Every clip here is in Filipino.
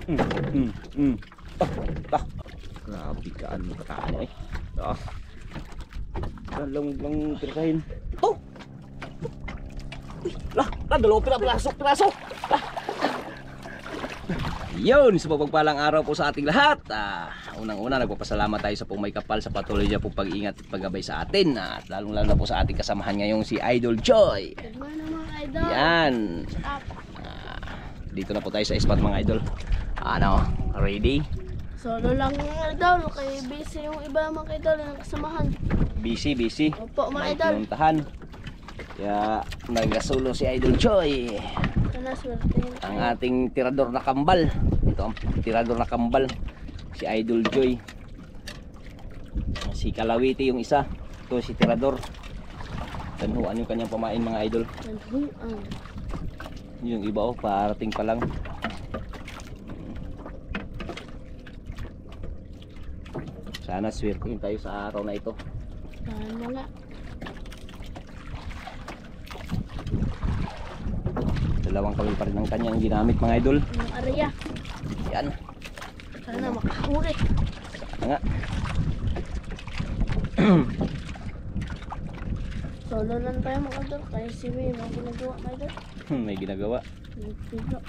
Ah, grabe ka, ano kataan eh. Ah, lang tirahin. To! Lah, dalawang piraso. Yun, sa pagpalang araw po sa ating lahat. Unang-una, nagpapasalamat tayo sa pong may kapal sa patuloy niya pong pag-ingat at paggabay sa atin. At lalong-lalo na po sa ating kasamahan ngayong si Idol Joy. Good morning mga idol. Yan. Dito na po tayo sa spot mga idol. Ano, ready? Solo lang mga idol. Kaya busy yung iba mga idol ng kasamahan. Busy. Opo mga May idol. pinuntahan. Kaya nag-solo si Idol Joy. Sana swerte. Ang ating tirador na kambal. Ito ang tirador na kambal. Si Idol Joy. Si Kalawiti yung isa. Ito si tirador. Tanhuan yung kanyang pamain mga idol. Yung iba parating pa lang. Sana swertein tayo sa araw na ito. Sana nga. Dalawang kawil pa rin ang kanyang ginamit mga idol. Yung area. Yan. Sana makahuli. Nga. Solo lang tayo mga idol. Kaya si May mga ginagawa mga idol. May ginagawa. Nagpigo.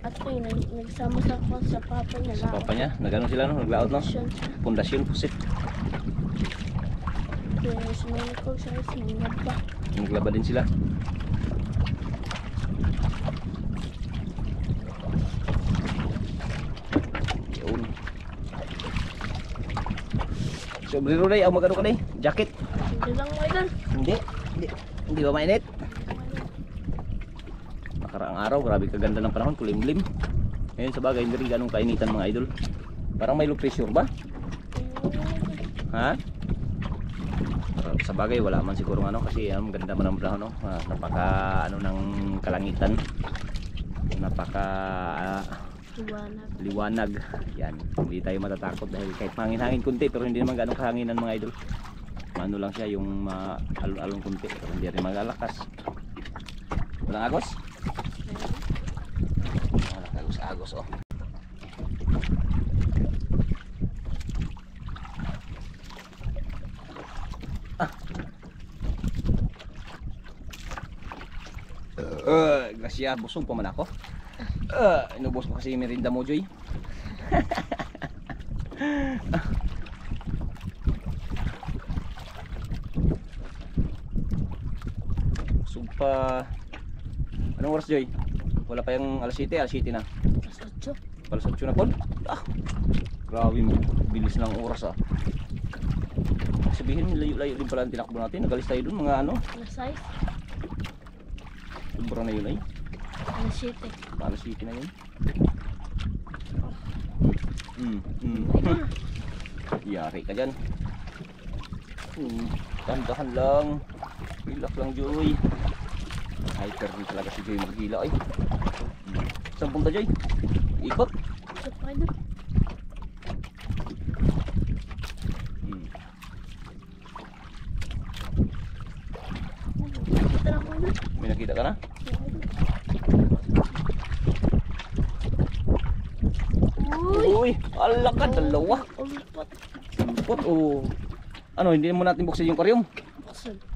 At ko yung nagsama sa papa niya. Sa papa niya. Nagano sila no? Naglaot no? Pundasyon pusit. Kaya sinunod ko siya sinunod pa. Naglaba din sila. Yun. Sobrero na yung magano ka na jacket. Hindi lang mga idol. Hindi ba mainit? Nakaraang araw, grabe kaganda ng panahon, kulimlim. Ngayon sa bagay, hindi rin ganong kainitan mga idol. Parang may low pressure ba? Ha? Sa bagay, wala man siguro ano kasi ganda man ang panahon, no? Napaka ano ng kalangitan. Napaka liwanag. Yan, hindi tayo matatakot dahil kahit mangin-hangin kunti pero hindi naman ganong kahanginan mga idol. Ano lang siya yung alon-alon kunti pero hindi rin magalakas. Walang agos? Walang agos oh. Grasya, busog pa man ako. Inubos ko kasi yung merinda mo, Joy. Busog pa. Anong oras, Joy? Wala pa yung alas 7 na. Alas 8 na po? Grabe, bilis ng oras ah. Sabihin, layo-layo din pala ang tinakbo natin. Nagalis tayo dun, mga ano? Alas 6. Sobra na yun ay. Alas 7. Alas 7 na yun. Yari ka dyan. Tandahan lang. Relax lang, Joy. Hiker din talaga si Joy maghila ay. Saan punta, Joy? Ikot? Ikot pa idol. May nakita ka na? Uy, alak ka, dalawa. Ulpot, oh. Ano, hindi mo natin buksan yung karyong?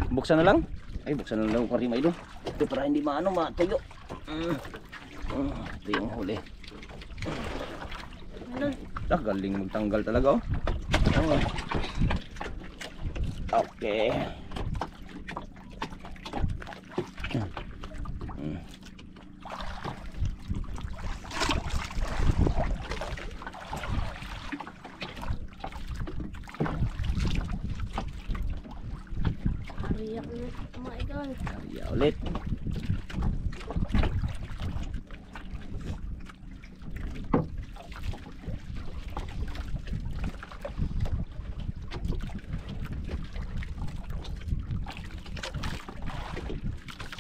Buksan na lang? Ay, buksan na lang yung karyong idol. Ito para hindi maano, matayo. Ito yung huli. Galing magtanggal talaga, oh. Okay. Ariya ulit mga idol. Ariya ulit.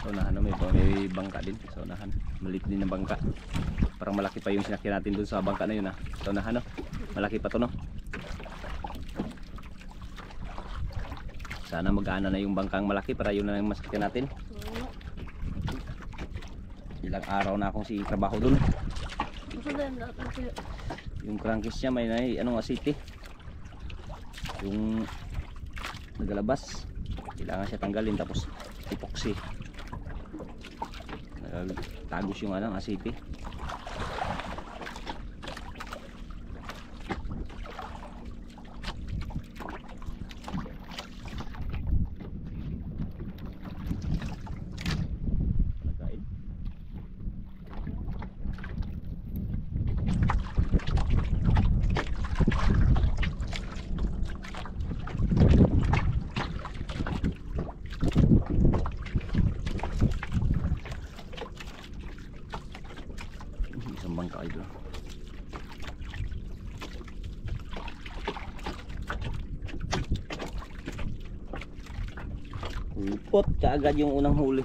So unahan, may bangka din sa unahan. Maliit din ng bangka. Parang malaki pa yung sinakyan natin dun sa bangka na yun ha. Sa unahan, no? Malaki pa to, no? Sana mag-aana na yung bangkang malaki para yun na yung masakyan natin. Ilang araw na akong trabaho dun. Gusto din natin siya. Yung crankcase niya may anong asiti. Yung nagalabas. Kailangan siya tanggalin tapos epoxy. Tagos yung asiti. Isang bangka idol. Upot kaagad yung unang huli.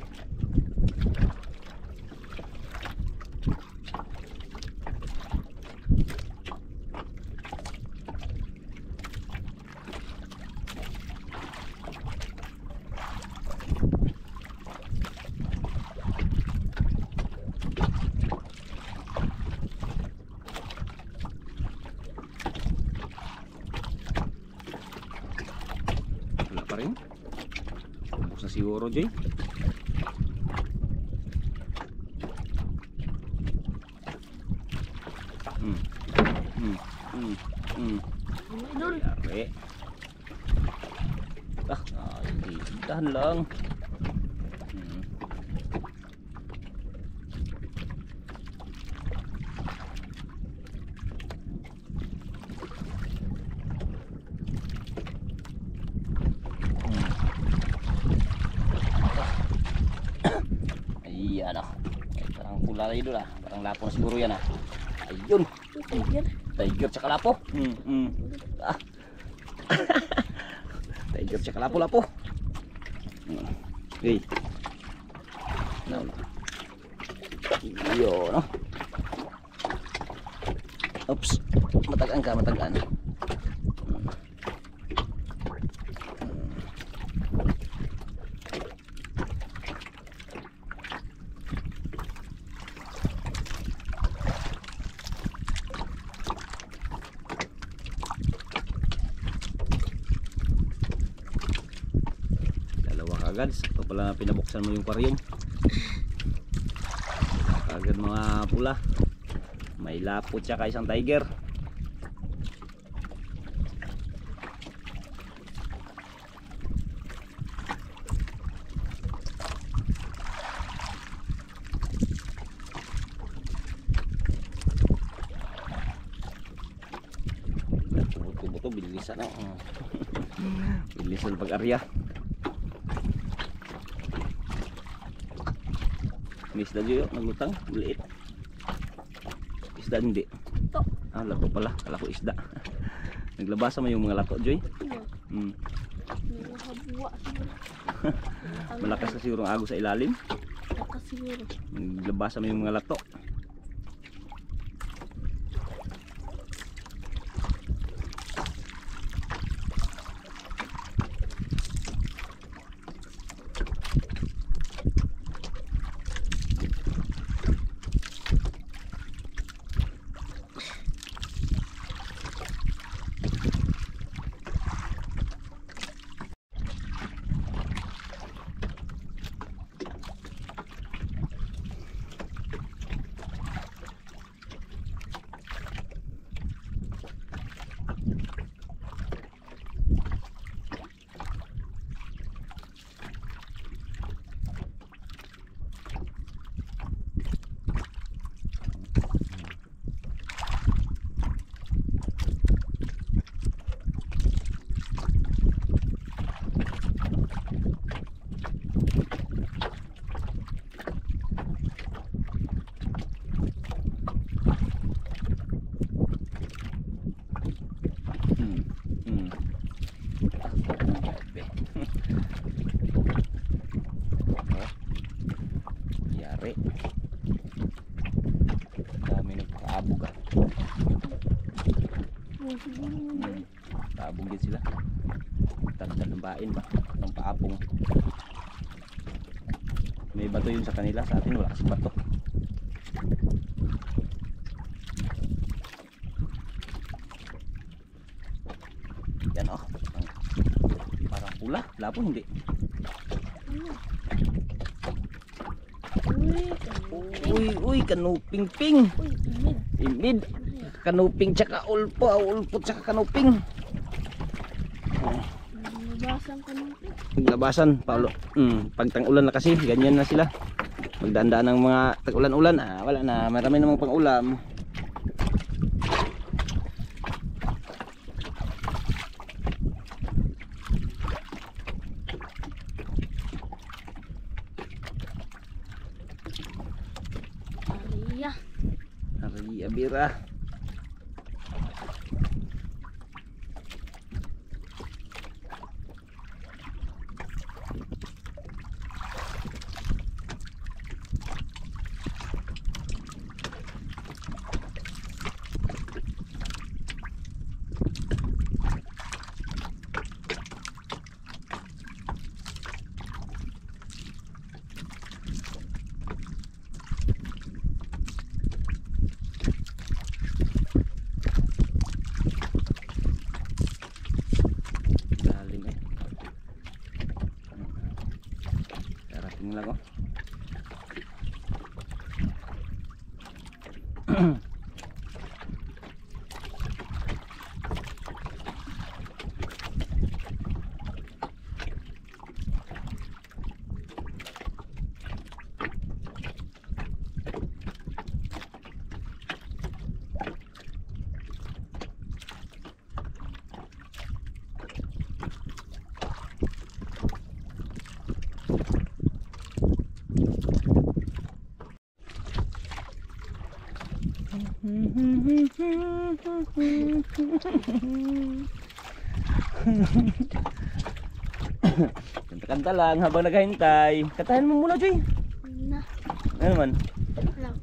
Wala pa rin. Ubus na siguro, Joy. Idol. Yari. Hindi. Dahan lang. Ayan ah. Parang pula na idol ah. Parang lapo na siguro yan ah. Ayun. Tiger. Tiger tsaka lapo. Ah. Tiger tsaka lapo-lapo. Okay. Now. Yun no. Oops. Matagaan ka, matagaan. Agad, sakto pala na pinabuksan mo yung aquarium. Agad mga pula. May lapot siya kay isang tiger. Buto-buto, bilisan no. Bilisan pag-arya. May isda dyan yun, naglutang, maliit. Isda hindi. Ito. Lato pala, kala ko isda. Naglabasa mo yung mga lato, Joy. May nakabuwa siguro. Malakas na siguro ang agos sa ilalim. Malakas siguro. Naglabasa mo yung mga lato. Yari. Dami nagpaabog ah. Paabog din sila. Tanda ng bain ba? Ng paapong. May bato yun sa kanila. Sa atin wala kasi bato. Lapo hindi. Uy, Kanuping-ping. uy, imid. Imid. Kanuping tsaka ulpo. Ulpo tsaka kanuping. Nabasan ko nung Naglabasan, Paulo. Pag tang-ulan na kasi, ganyan na sila. Magdaan-daan ng mga tag-ulan-ulan. Wala na, marami namang pang-ulam. Maria. Ari abira. Lalim eh. Darating lang oh. Kanta-kanta lang habang naghahintay. Kantahan mo muna, Joy. Na. Ano man? Lang.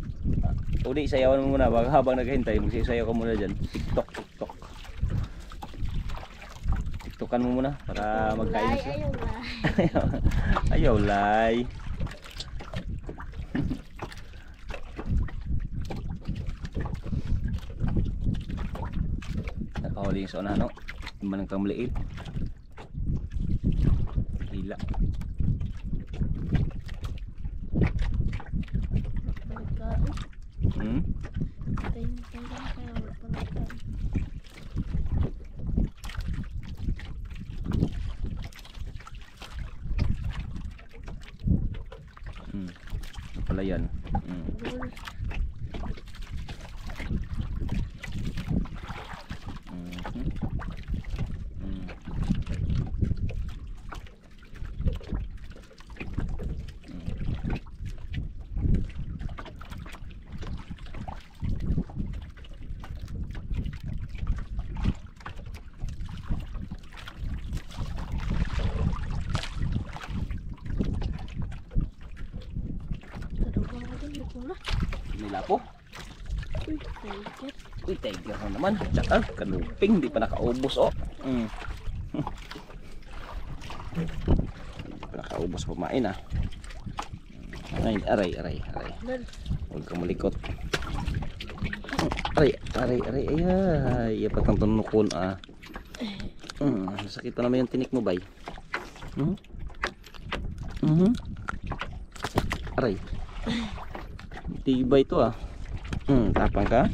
O di, sayawan mo muna habang naghahintay. Magsasayaw ka muna dyan. TikTok, TikTok. TikTokan mo muna para magkain siya. Ayaw na. Ayaw, lay. Nakahuli yung sa unahan, no? Yung manang kang maliit. Hila. Pagkain. Hmm? Tayo kaya wala pa nagkain. Ano pala yan? Gul. Tadugan ko din. Ito na. Nilapo? Uy, tiger. Uy, tiger na naman. Tsaka, kanuping. Di pa nakaubos, oh. Di pa nakaubos kumain, ah. Ay, aray. Dal. Huwag kang malikot. Aray. Ay, iyapat ang tunukon, ah. Sakit pa naman yung tinik mo, bay. Aray. Tibay ito, ah. Tapang ka.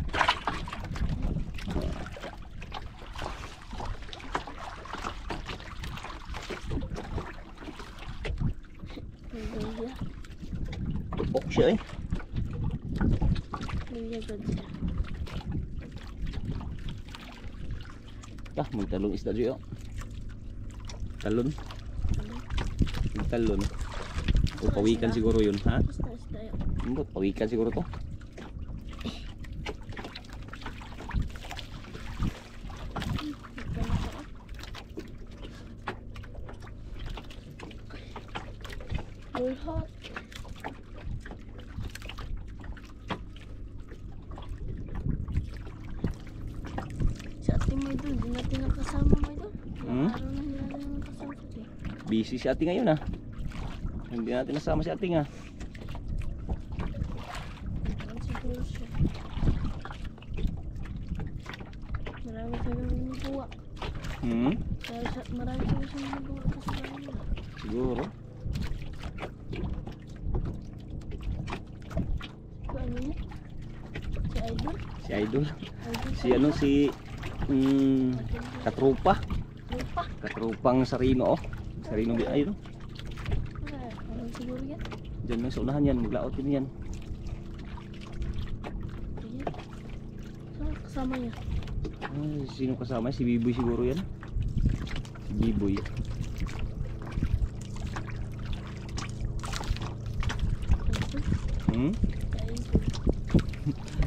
Nagaya. Tupok siya, eh. Nagagad siya. May talong isda dyan, oh. Talon. May talon. O, pawikan siguro yun, ha? Basta yun. Pawikan siguro to. Bulhot. Si ate mo idol, di natin nakasama mo idol. Araw na hindi natin nakasama si ate. Busy si ate ngayon, ha? Hindi natin nasama si ate nga. Ang siguro siya. Marami ka nang buwa. Hmm? Kaya marami ko siyang nagawa kasalanan nila. Siguro. So ano niya? Si Idol? Si Idol. Idol Si ano si Katrupa. Lupa. Katrupang Sarino oh. Sarino ayun oh. Ano siguro yan? Diyan lang sa unahan yan, maglaot din yan. Ayan. So kasama niya? Ay, sino kasama? Si Biboy siguro yan. Si Biboy. Idol? Hmm? Si Idol.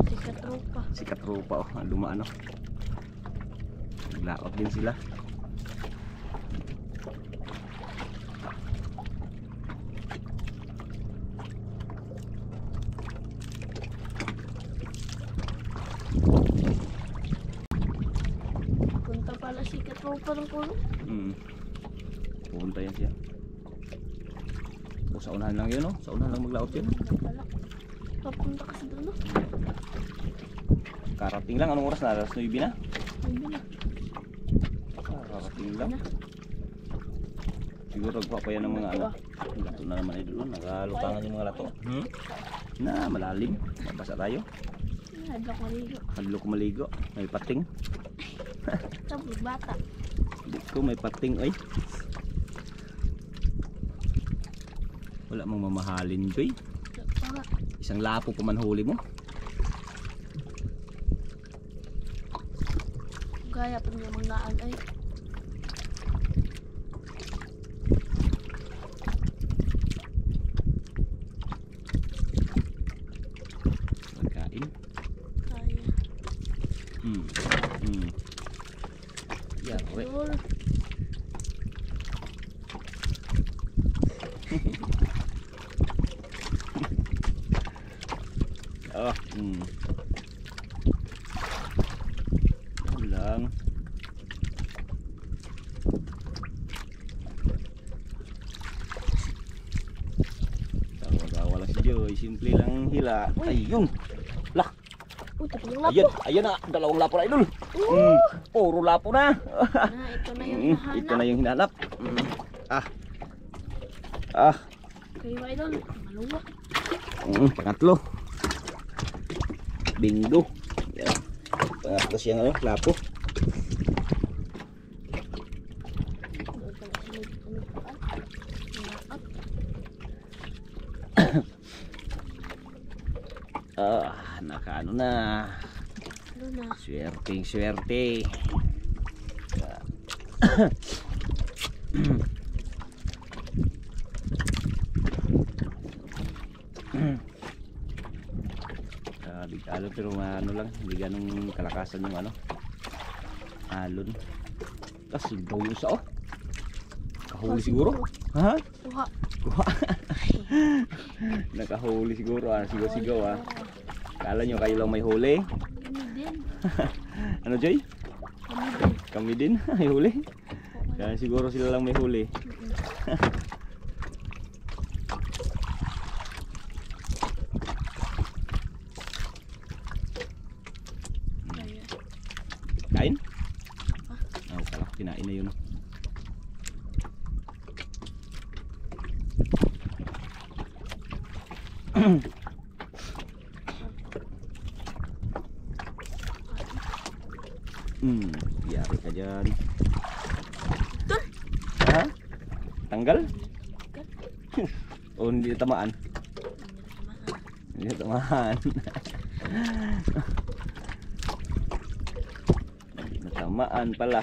Si Katropa. Si Katrupa oh, dumaan oh. Maglaot din sila. Punta pala si Katropa ng kulong. Pupunta yan siya. O sa unahan lang yun oh. Sa unahan lang maglaot yun. Pala. Papunta kasi doon no? Karating lang. Anong oras na? Alas 9 na? Ayun na. Karating lang. Siguro nagpapayan ng mga anak. Lato na naman ay doon. Nagalutangan yung mga lato. Na malalim. Mabasa tayo. Hadlok maligo. Hadlo ko maligo. May pating. Tapos bata. Hindi ko may pating ay. Wala mong mamahalin ko eh. Para Isang lapo pa man huli mo. gaya pa niya manggaan ay. Magkain. Kaya. Yeah, we. Idol. Oh, lang. Tawa-tawa lang si Joy. Simple lang hila. Ayun. Lah. Tapi yung lapo. Ayun. Ayun na. Dalawang lapo na idol. Puro lapo na. Nah, ito na yung hinahanap. Ito na yung hinahanap. Kayo idol. Maluwa. Pangatlo. Bingo. Yan. Pangatlo siyang ano, lapo. Nakaano na. Ano na? Swerte. Big alon pero ano lang, hindi ganong kalakasan yung ano. Alon. Kasi daw yung sa oh. Kahuli siguro. Ha? Kuha. Nakahuli siguro sigaw ah. Kala nyo kayo lang may huli. Kami din. Ano Joy? Kami din. Kami din may huli. Kaya siguro sila lang may huli. Kain? Oh, kala ko kinain na yun. Yari ka dyan. Ha? Tanggal? O hindi tamaan? Hindi tamaan. Hindi natamaan pala.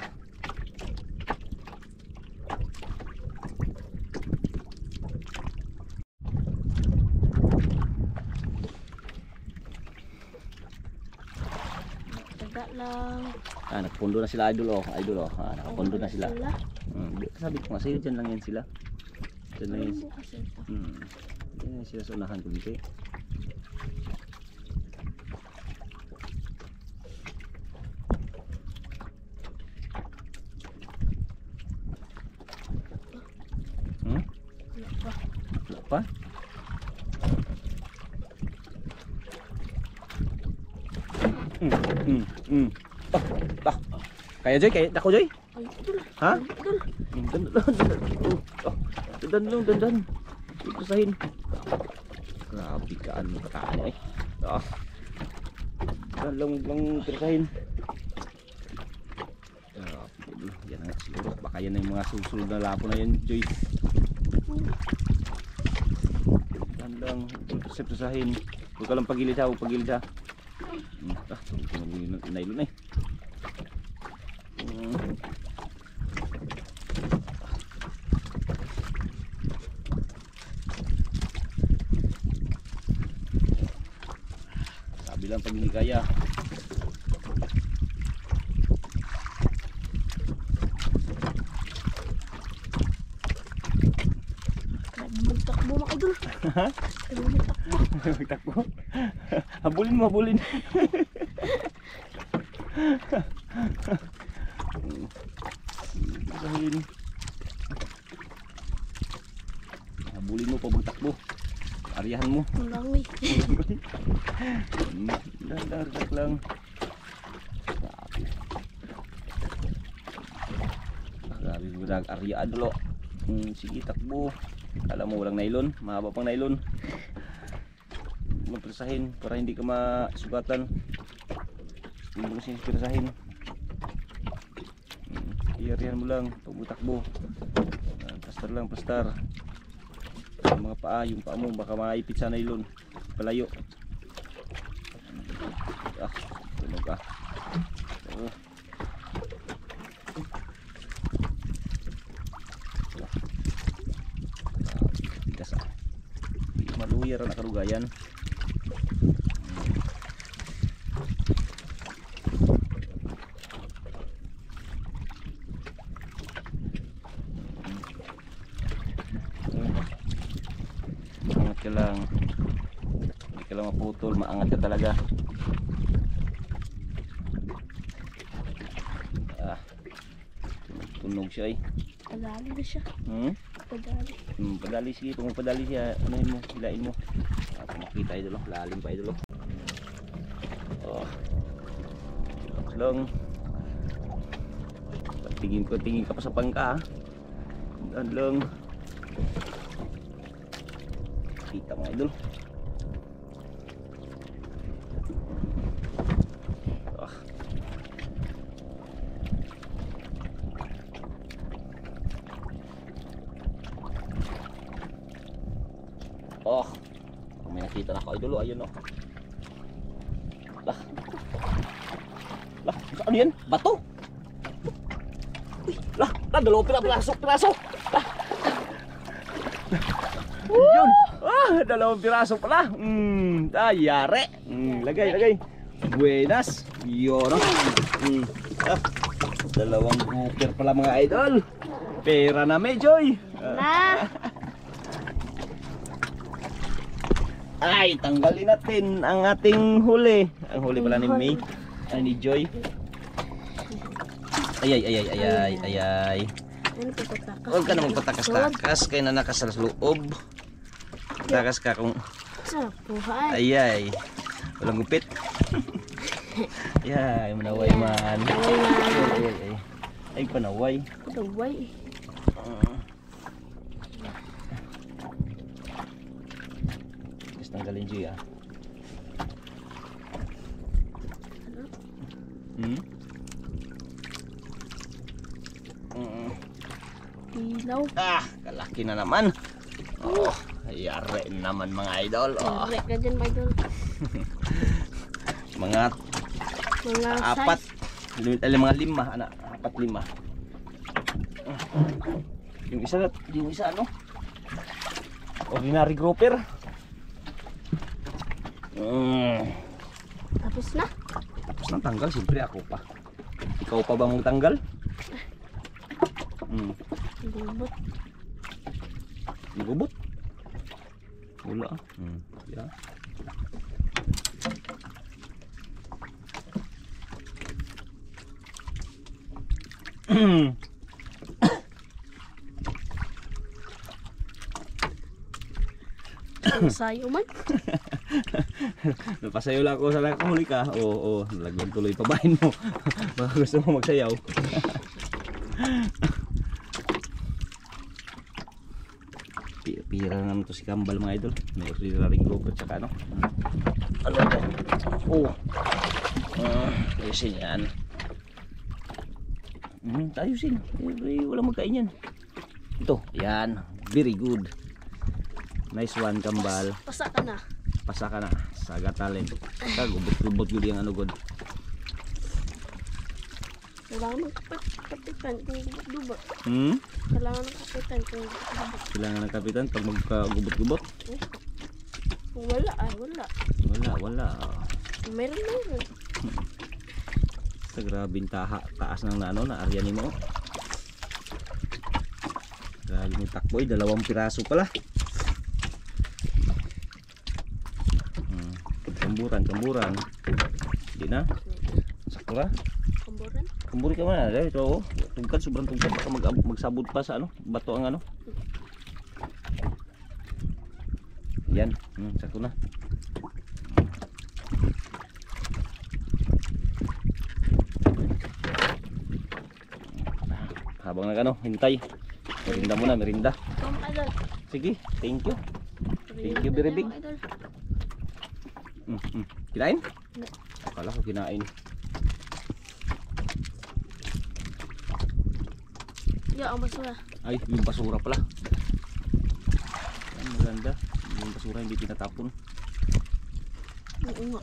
Taga lang. Nakapundo na sila idol oh. Nakapundo na sila. Sabi ko nga sa'yo, dyan lang yan sila. Dyan lang yan. Dyan lang sila sa unahan kunti. Wala pa? Kaya Joy, kaya dako Joy. Ay, idol. Ha? Idol. Dandan lang, dandan. Oh, dandan lang, dandan. Ipusahin. Grabe ka, ano kataan eh. Ah. Dandan lang pisahin. Yan na siguro. Baka yan na yung mga susunod na lapo na yan, Joy. Dandan lang, pisahin. Huwag ka lang pagilid ha, huwag pagilid ha. Ito na yung nylon eh. Sabi lang pag hindi kaya. Magtakbo mga idol. Ha? Magtakbo. Magtakbo. Habulin mo, habulin. Habulin mo pa magtakbo. Aryahan mo. Ang langoy. Relax lang. Grabe mo nag-aryaan dalo. Sige, takbo. Kala mo walang nylon, mahaba pang nylon. Magpresahin para hindi ka masugatan. Hindi mo kasi presahin. Iaryahan mo lang, takbo. Plastar lang, plastar. Mga paa, yung paa mo baka maipit sa nylon. Palayo. Tunog ka. Tigas ah. Maluyar na karugayan. Maangat ka lang. Hindi ka lang maputol, maangat ka talaga. Tunog siya eh. Padali na siya. Padali. Padali sige, kung padali siya, anuhin mo, hilain mo. Makita idol, lalim pa idol. Lang. Tingin ka pa sa pangka. Lang. Kita mo idol. May nakita na ako idol, ayun oh. Lah, ano yan? Bato? Lah, dalawang piraso. Lah. Yun. Dalawang piraso pala. Yare. Lagay. Buenas. Yun. Dalawang grouper pala mga idol. Pera na medyoy. Ay, tanggalin natin ang ating huli. Ang huli pala ni May. Ni Joy. Ay. Huwag ka na magpatakas-takas. Kaya na nakas sa loob. Takas ka kung... Sarap buhay. Ay. Walang gupit. Ay, manaway man. Ay, panaway. Panaway. Tanggalin Joy ah. Ilaw. Kalaki na naman. Yare naman mga idol. Yare ka dyan mga idol. Mga apat. Mga lima. Apat lima. Yung isa ano? Ordinary grouper. Tapos na? Tapos na tanggal, siyempre ako pa. Ikaw pa ba mong tanggal? Gubot? Wala ah. Yeah. Sayo man. Napasayo lang ako sa huli ka. Oo, nalagyan tuloy pabahin mo. Baka gusto mo magsayaw. Pira naman to si Kambal mga idol. May ordinary grouper tsaka ano. Ano to? Oh. Ayusin yan. Ayusin. Walang magkain yan. Ito. Yan. Very good. Nice one Kambal. Pasa ka na. Pasa ka na. Saga talent. Gubot-gubot yun yung ano good. Kailangan ng kapitan kung gubot-gubot. Kailangan ng kapitan kung gubot-gubot. Kailangan ng kapitan pag magkagubot-gubot. Kung wala ay wala. Wala. Meron. Sa grabing taas ng ano na area ni mo. Grabe ni takboy, 2 piraso pala. Kamburan. Hindi na. Sakura. Kamburi ka man. Ito oh. Tungkad, sobrang tungkad. Baka magsabot pa sa ano, bato ang ano. Yan. Sakto na. Habang nagano, hintay. Merinda muna, merinda. Tom idol. Sige, thank you. Thank you very big. Idol. Kinain? Akala ko kinain. Yo, ang basura. Ay, yung basura pala. Ay, maganda. Yung basura hindi tinatapon. Oo nga.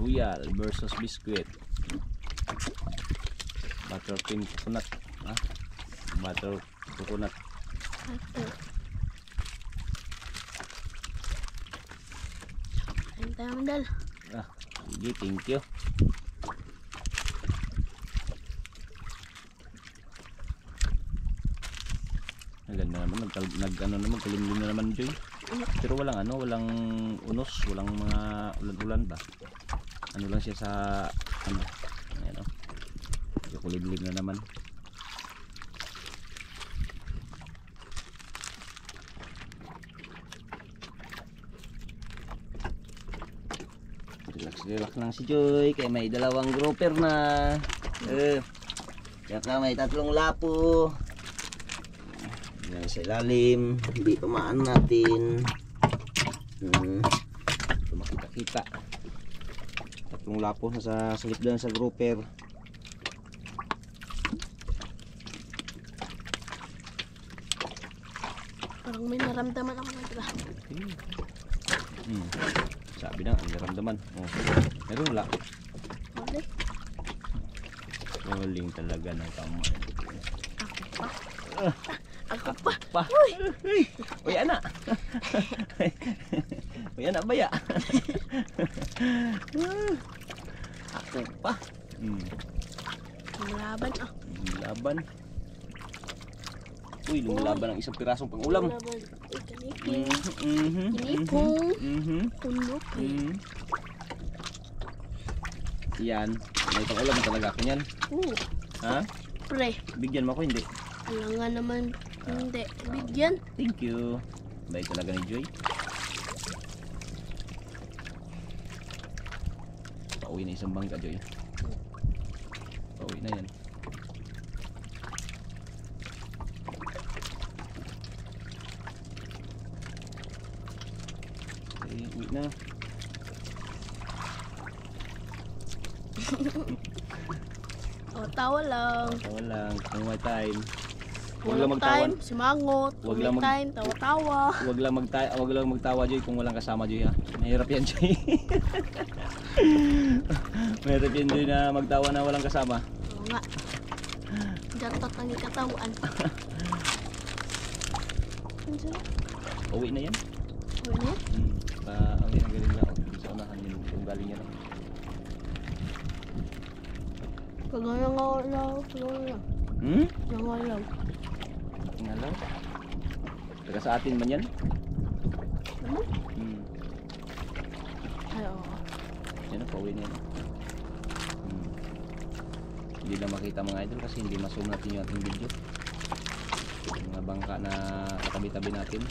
Royal versus biscuit. Butter cream coconut. Butter coconut. Ayun tayo mandal. Sige, thank you. Maganda naman, nag-ano naman, kalimlim na naman Joy. Pero walang walang unos, walang mga ulan-ulan ba? Ano lang siya sa ano, ayan o. Kulimlim na naman. Relax lang si Joy, kaya may 2 grouper na. Kaya may 3 lapo. Yan sa ilalim, hindi pamaan natin. Makita-kita. 3 lapo nasa silip doon sa grouper. Parang may naramdaman ako ng tira. Sabi na, ang naramdaman. Meron wala. Wala. Galing talaga ng kamay. Ako pa. Uy, anak. Uy, anak baya. Ako pa. Lumalaban Laban. Uy, lumalaban ang isang pirasong pang-ulam. Kinipong. Tulog. Yan. May pang-ulam na talaga ako yan. Ha? Pre. Bigyan mo ako, hindi? Alam nga naman. Hindi. Bigyan. Thank you. Baik talaga ni Joy. Pauwi na isang bangka, Joy. Pauwi na yan. Okay, uwi na. Tawa lang. Tawa lang. Kung may time. Walang time, simangot. Wag May lang time, tawa-tawa. Wag lang magtawa, Joy, kung walang kasama, Joy, ha. Mahirap yan, Joy. Mahirap yan, Joy, na magtawa na walang kasama. Oo nga. Dapat ang ikatawaan. Uwi na yan. Uwi na? Ang galing na ako. Sa unahan yun, kung galing yan. Pagangalaw. Pagangalaw. Ngalaw. Taga sa atin man yan. Ano? Ay, oo. Yan, pauwi na yan. Hindi na makita mga idol kasi hindi ma-zoom natin yung ating video. Yung mga bangka na katabi-tabi natin.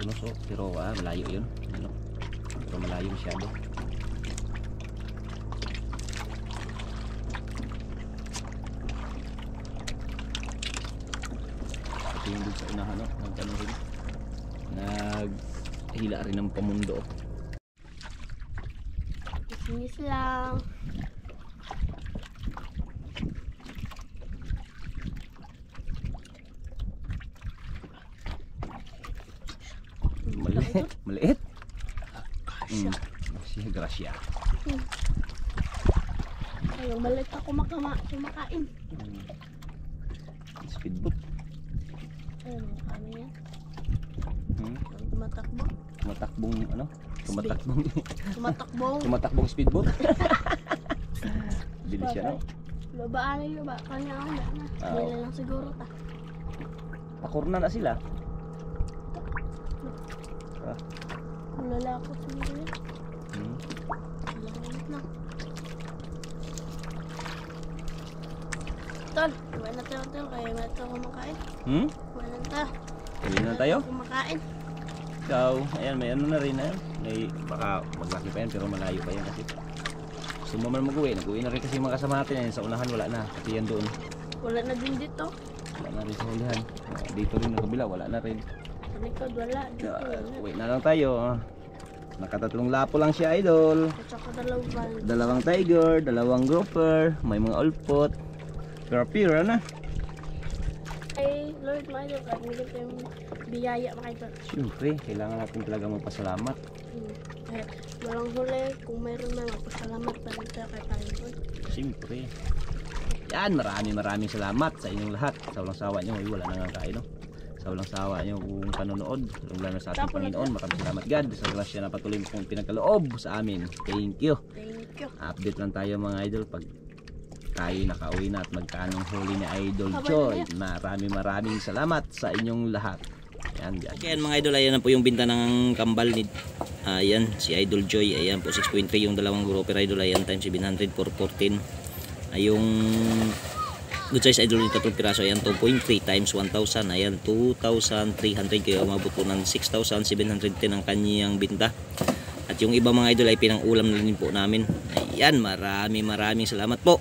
Tunos, oh. Pero malayo yun. Ano? Pero malayo masyado. Ito yung dun sa unahan, no? Nagkano rin. Naghila rin ng pamundo. Isinis lang. Maliit. Maliit. Siya. Siya, grasya. Ayun, balik ako kumakain. Speedboat. Ayun, ano yan? Hmm? Ang tumatakbo. Tumatakbong ano? Tumatakbong. Tumatakbong. Tumatakbong speedboat. Bilis siya, no? Lubaan na luba. Kanya ang na. Oo. Hindi lang siguro ta. Pakurna na sila. Lalakot siguro yan. Hmm. Lalakot na. Tol, kumain na tayo tol. Kaya may ito kumakain. Hmm? Kumain na tayo. Kailan na tayo? Kumakain. Ikaw, ayan, may ano na rin, ayan. May, baka maglaki pa yan, pero malayo pa yan kasi. Gusto mo man mag-uwi, nag-uwi na rin kasi yung mga kasama natin, ayan, sa unahan wala na, kasi yan doon. Wala na din dito. Wala na rin sa ulihan. Dito rin sa kabila, wala na rin. Sa likod wala. Dito wala. Uwi na lang tayo. Nakatatlong lapo lang siya, idol. At saka dalawa. Dalawang tiger, dalawang grouper, may mga ulpot. Pero na. Ay, Lord, my Lord, at naging kayong biyaya makita. Siyempre, kailangan natin talaga magpasalamat. Kaya walang huli, kung mayroon na magpasalamat pa rin tayo kay Panginoon. Siyempre. Yan, maraming salamat sa inyong lahat. Sa walang sawa nyo, wala na nga kain, no? Sa walang sawa nyo kung panonood, lalo sa ating Panginoon, maraming salamat God sa grasya na patuloy mo kong pinagkaloob sa amin. Thank you. Thank you. Update lang tayo mga idol pag tayo nakauwi na at magkanong huli ni Idol Habay Joy. na Maraming salamat sa inyong lahat. Yan, okay, mga idol, ayan na po yung binta ng kambal ni ayan, si Idol Joy. Ayan po, 6.3 yung dalawang grouper idol. Ayan, times 700 for 14. Ay, yung good size idol yung 3 piraso. Ayan, 2.3 times 1,000. Ayan, 2,300. Kaya umabot po ng 6,710 ang kanyang binta. At yung iba mga idol ay pinang ulam na rin po namin. Ayan, maraming salamat po.